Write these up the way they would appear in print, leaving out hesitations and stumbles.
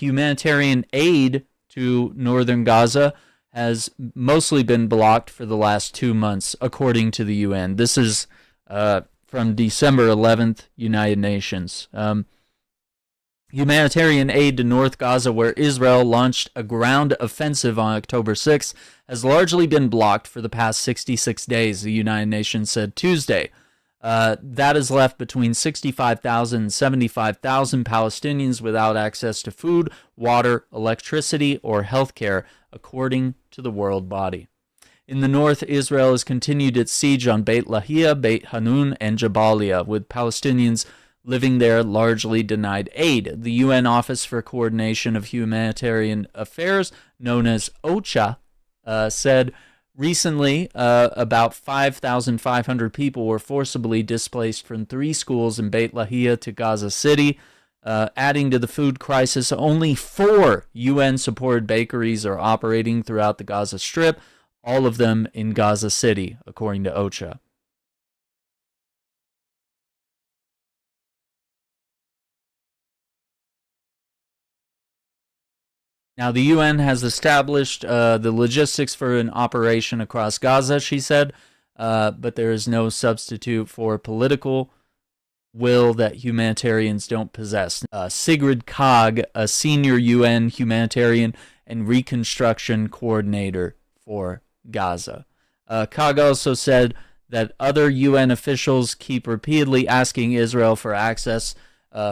Humanitarian aid to northern Gaza has mostly been blocked for the last 2 months, according to the UN. This is from December 11th, United Nations. Humanitarian aid to North Gaza, where Israel launched a ground offensive on October 6th, has largely been blocked for the past 66 days, the United Nations said Tuesday. That has left between 65,000 and 75,000 Palestinians without access to food, water, electricity, or health care, according to the world body. In the north, Israel has continued its siege on Beit Lahia, Beit Hanun, and Jabalia, with Palestinians living there largely denied aid. The UN Office for Coordination of Humanitarian Affairs, known as OCHA, said recently about 5,500 people were forcibly displaced from 3 schools in Beit Lahia to Gaza City. Adding to the food crisis, only 4 UN-supported bakeries are operating throughout the Gaza Strip, all of them in Gaza City, according to OCHA. Now, the UN has established the logistics for an operation across Gaza, she said, but there is no substitute for political will that humanitarians don't possess. Sigrid Kaag, a senior UN humanitarian and reconstruction coordinator for Gaza. Kaag also said that other UN officials keep repeatedly asking Israel for access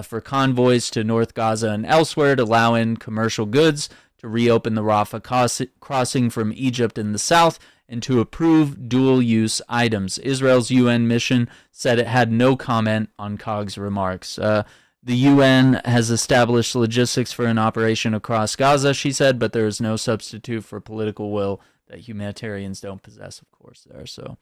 for convoys to North Gaza and elsewhere to allow in commercial goods, to reopen the Rafah crossing from Egypt in the south, and to approve dual-use items. Israel's UN mission said it had no comment on Kaag's remarks. The UN has established logistics for an operation across Gaza, she said, but there is no substitute for political will that humanitarians don't possess, of course, there. So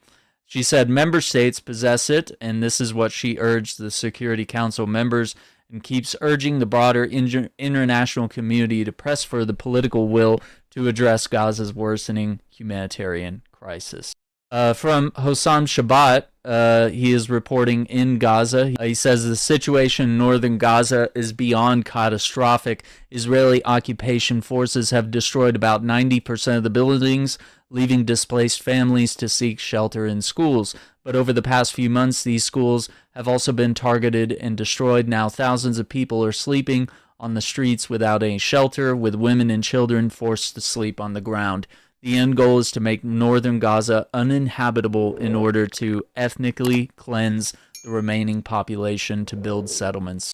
she said member states possess it, and this is what she urged the Security Council members, and keeps urging the broader international community to press for the political will to address Gaza's worsening humanitarian crisis. From Hossam Shabat, he is reporting in Gaza. He says the situation in northern Gaza is beyond catastrophic. Israeli occupation forces have destroyed about 90% of the buildings, leaving displaced families to seek shelter in schools. But over the past few months, these schools have also been targeted and destroyed. Now thousands of people are sleeping on the streets without any shelter, with women and children forced to sleep on the ground. The end goal is to make northern Gaza uninhabitable in order to ethnically cleanse the remaining population to build settlements.